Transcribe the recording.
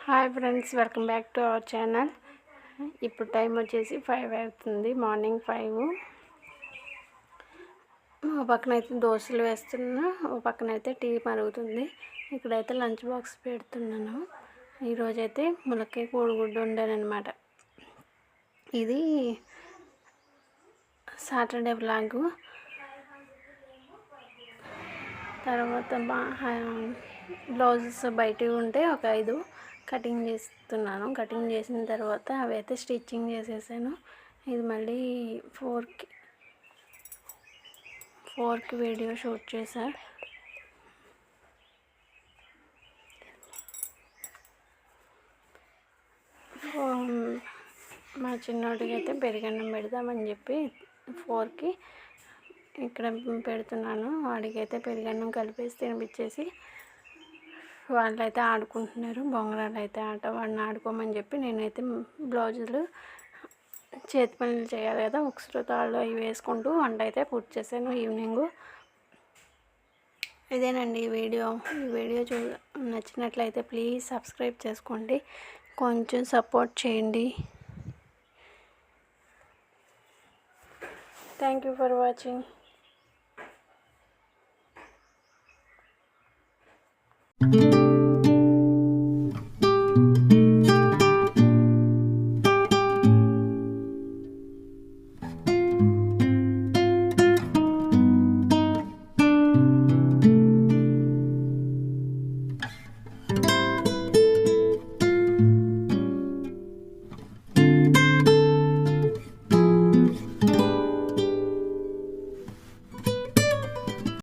Hi friends, welcome back to our channel. ఇప్పుడు time వచ్చేసి 5 అవుతుంది, మార్నింగ్ 5. ఓ పక్కన అయితే దోశలు వేస్తున్నా, ఓ పక్కన అయితే టీ మరుగుతుంది. ఇక్కడైతే లంచ్ బాక్స్ పెడుతున్నాను. ఈరోజైతే ములక్కాయ కోడిగుడ్డు వండానమాట. ఇది సాటర్డే వ్లాగు. తర్వాత బ్లౌజెస్ బయటవి ఉంటే ఒక 5 కటింగ్ చేస్తున్నాను. కటింగ్ చేసిన తర్వాత అవి అయితే స్టిచ్చింగ్ చేసేసాను. ఇది మళ్ళీ 4కి వీడియో షూట్ చేశా. మా చిన్నోడికి అయితే పెరుగన్నం పెడదామని చెప్పి 4కి ఇక్కడ పెడుతున్నాను. వాడికైతే పెరుగన్నం కలిపేసి తినిపించేసి వాళ్ళైతే ఆడుకుంటున్నారు. బొంగరాలు అయితే ఆట, వాడిని ఆడుకోమని చెప్పి నేనైతే బ్లౌజులు చేతి పనులు చేయాలి కదా, ఉక్సుతాళ్ళు అవి వేసుకుంటూ వంట అయితే పూర్తి చేశాను ఈవినింగు. ఇదేనండి ఈ వీడియో నచ్చినట్లయితే ప్లీజ్ సబ్స్క్రైబ్ చేసుకోండి, కొంచెం సపోర్ట్ చేయండి. Thank you for watching.